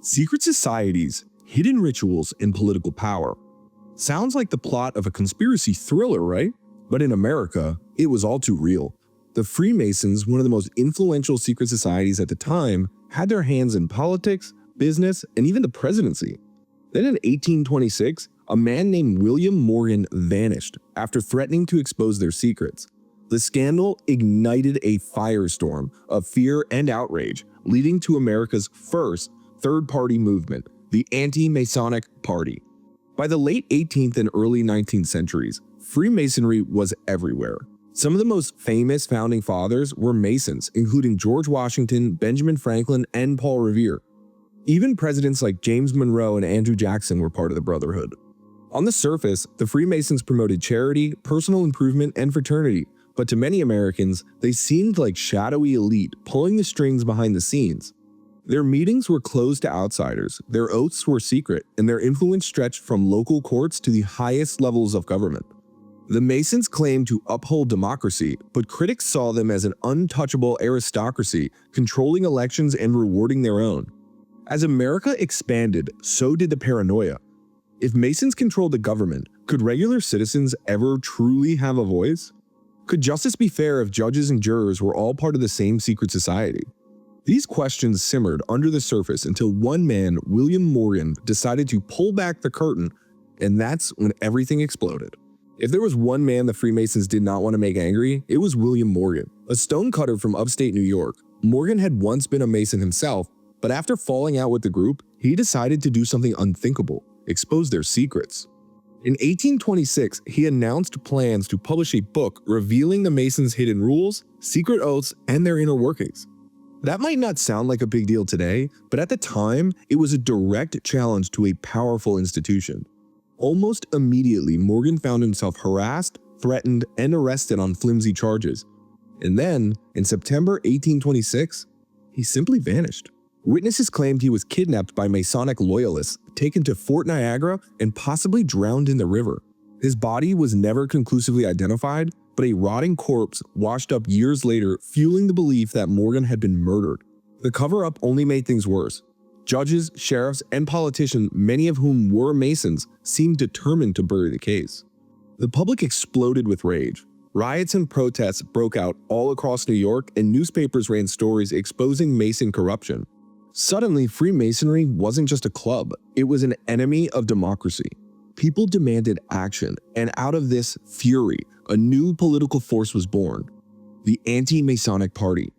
Secret societies, hidden rituals, and political power. Sounds like the plot of a conspiracy thriller, right? But in America, it was all too real. The Freemasons, one of the most influential secret societies at the time, had their hands in politics, business, and even the presidency. Then in 1826, a man named William Morgan vanished after threatening to expose their secrets. The scandal ignited a firestorm of fear and outrage, leading to America's first third-party movement, the Anti-Masonic Party. By the late 18th and early 19th centuries, Freemasonry was everywhere. Some of the most famous founding fathers were Masons, including George Washington, Benjamin Franklin, and Paul Revere. Even presidents like James Monroe and Andrew Jackson were part of the Brotherhood. On the surface, the Freemasons promoted charity, personal improvement, and fraternity, but to many Americans, they seemed like shadowy elite pulling the strings behind the scenes. Their meetings were closed to outsiders, their oaths were secret, and their influence stretched from local courts to the highest levels of government. The Masons claimed to uphold democracy, but critics saw them as an untouchable aristocracy, controlling elections and rewarding their own. As America expanded, so did the paranoia. If Masons controlled the government, could regular citizens ever truly have a voice? Could justice be fair if judges and jurors were all part of the same secret society? These questions simmered under the surface until one man, William Morgan, decided to pull back the curtain, and that's when everything exploded. If there was one man the Freemasons did not want to make angry, it was William Morgan, a stonecutter from upstate New York. Morgan had once been a Mason himself, but after falling out with the group, he decided to do something unthinkable: expose their secrets. In 1826, he announced plans to publish a book revealing the Masons' hidden rules, secret oaths, and their inner workings. That might not sound like a big deal today, but at the time, it was a direct challenge to a powerful institution. Almost immediately, Morgan found himself harassed, threatened, and arrested on flimsy charges. And then, in September 1826, he simply vanished. Witnesses claimed he was kidnapped by Masonic loyalists, taken to Fort Niagara, and possibly drowned in the river. His body was never conclusively identified, but a rotting corpse washed up years later, fueling the belief that Morgan had been murdered. The cover-up only made things worse. Judges, sheriffs, and politicians, many of whom were Masons, seemed determined to bury the case. The public exploded with rage. Riots and protests broke out all across New York, and newspapers ran stories exposing Mason corruption. Suddenly, Freemasonry wasn't just a club, it was an enemy of democracy. People demanded action, and out of this fury, a new political force was born: the Anti-Masonic Party.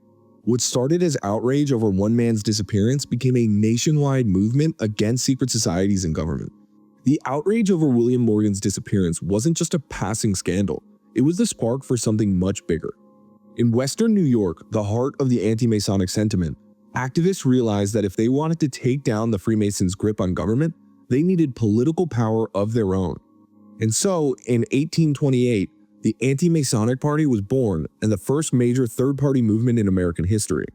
What started as outrage over one man's disappearance became a nationwide movement against secret societies and government. The outrage over William Morgan's disappearance wasn't just a passing scandal, it was the spark for something much bigger. In Western New York, the heart of the anti-Masonic sentiment, activists realized that if they wanted to take down the Freemasons' grip on government, they needed political power of their own. And so, in 1828, the Anti-Masonic Party was born, and the first major third-party movement in American history.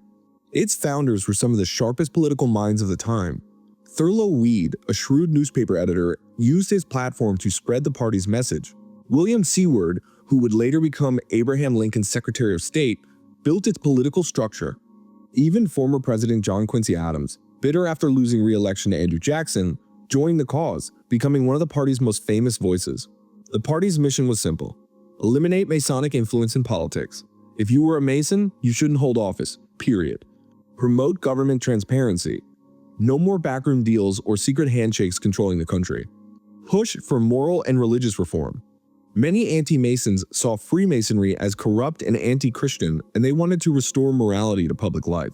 Its founders were some of the sharpest political minds of the time. Thurlow Weed, a shrewd newspaper editor, used his platform to spread the party's message. William Seward, who would later become Abraham Lincoln's Secretary of State, built its political structure. Even former President John Quincy Adams, bitter after losing re-election to Andrew Jackson, joined the cause, becoming one of the party's most famous voices. The party's mission was simple: eliminate Masonic influence in politics. If you were a Mason, you shouldn't hold office, period. Promote government transparency. No more backroom deals or secret handshakes controlling the country. Push for moral and religious reform. Many anti-Masons saw Freemasonry as corrupt and anti-Christian, and they wanted to restore morality to public life.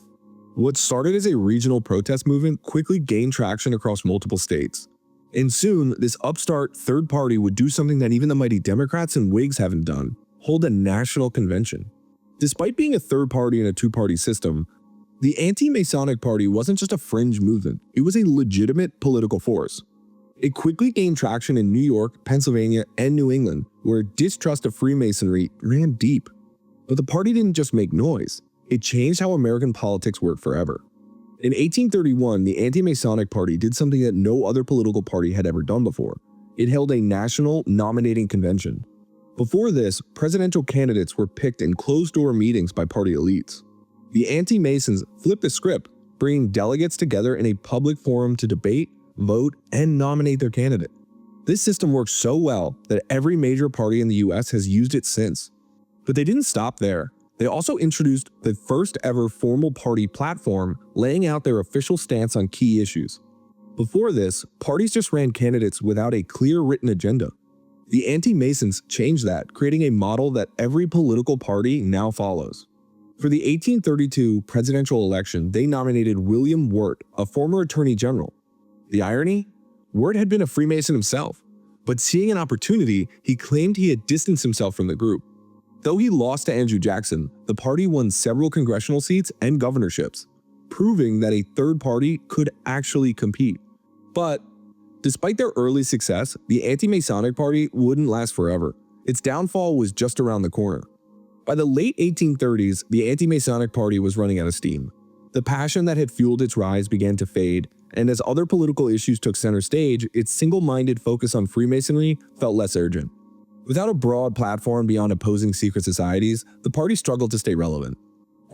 What started as a regional protest movement quickly gained traction across multiple states. And soon, this upstart third party would do something that even the mighty Democrats and Whigs haven't done: hold a national convention. Despite being a third party in a two-party system, the Anti-Masonic Party wasn't just a fringe movement, it was a legitimate political force. It quickly gained traction in New York, Pennsylvania, and New England, where distrust of Freemasonry ran deep. But the party didn't just make noise, it changed how American politics worked forever. In 1831, the Anti-Masonic Party did something that no other political party had ever done before. It held a national nominating convention. Before this, presidential candidates were picked in closed-door meetings by party elites. The anti-Masons flipped the script, bringing delegates together in a public forum to debate, vote, and nominate their candidate. This system worked so well that every major party in the US has used it since. But they didn't stop there. They also introduced the first ever formal party platform, laying out their official stance on key issues. Before this, parties just ran candidates without a clear written agenda. The Anti-Masons changed that, creating a model that every political party now follows. For the 1832 presidential election, they nominated William Wirt, a former attorney general. The irony? Wirt had been a Freemason himself, but seeing an opportunity, he claimed he had distanced himself from the group. Though he lost to Andrew Jackson, the party won several congressional seats and governorships, proving that a third party could actually compete. But despite their early success, the Anti-Masonic Party wouldn't last forever. Its downfall was just around the corner. By the late 1830s, the Anti-Masonic Party was running out of steam. The passion that had fueled its rise began to fade, and as other political issues took center stage, its single-minded focus on Freemasonry felt less urgent. Without a broad platform beyond opposing secret societies, the party struggled to stay relevant.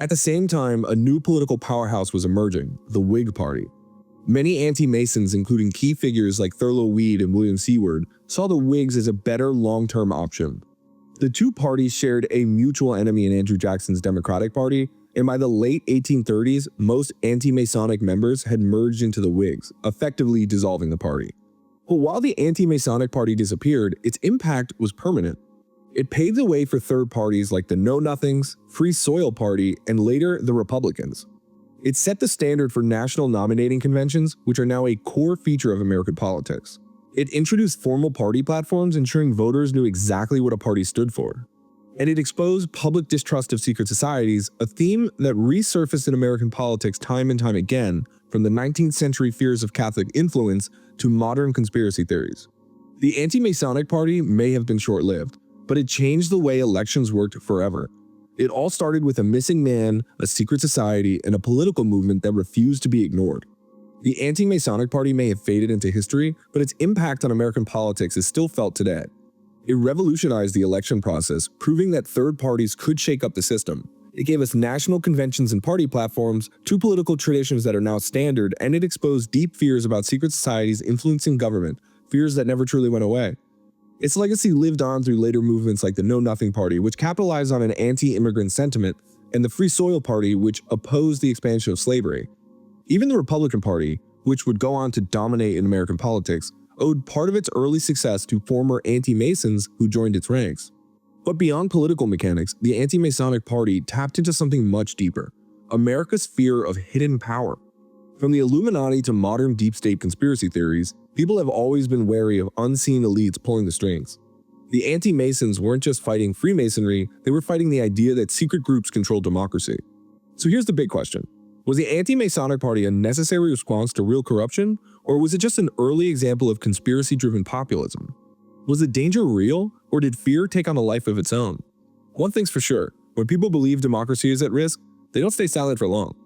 At the same time, a new political powerhouse was emerging, the Whig Party. Many anti-Masons, including key figures like Thurlow Weed and William Seward, saw the Whigs as a better long-term option. The two parties shared a mutual enemy in Andrew Jackson's Democratic Party, and by the late 1830s, most anti-Masonic members had merged into the Whigs, effectively dissolving the party. But while the Anti-Masonic Party disappeared, its impact was permanent. It paved the way for third parties like the Know Nothings, Free Soil Party, and later the Republicans. It set the standard for national nominating conventions, which are now a core feature of American politics. It introduced formal party platforms, ensuring voters knew exactly what a party stood for. And it exposed public distrust of secret societies, a theme that resurfaced in American politics time and time again, from the 19th century fears of Catholic influence to modern conspiracy theories. The Anti-Masonic Party may have been short-lived, but it changed the way elections worked forever. It all started with a missing man, a secret society, and a political movement that refused to be ignored. The Anti-Masonic Party may have faded into history, but its impact on American politics is still felt today. It revolutionized the election process, proving that third parties could shake up the system. It gave us national conventions and party platforms, two political traditions that are now standard, and it exposed deep fears about secret societies influencing government, fears that never truly went away. Its legacy lived on through later movements like the Know Nothing Party, which capitalized on an anti-immigrant sentiment, and the Free Soil Party, which opposed the expansion of slavery. Even the Republican Party, which would go on to dominate in American politics, owed part of its early success to former anti-Masons who joined its ranks. But beyond political mechanics, the Anti-Masonic Party tapped into something much deeper: America's fear of hidden power. From the Illuminati to modern deep state conspiracy theories, people have always been wary of unseen elites pulling the strings. The Anti-Masons weren't just fighting Freemasonry, they were fighting the idea that secret groups control democracy. So here's the big question. Was the Anti-Masonic Party a necessary response to real corruption, or was it just an early example of conspiracy-driven populism? Was the danger real, or did fear take on a life of its own? One thing's for sure, when people believe democracy is at risk, they don't stay silent for long.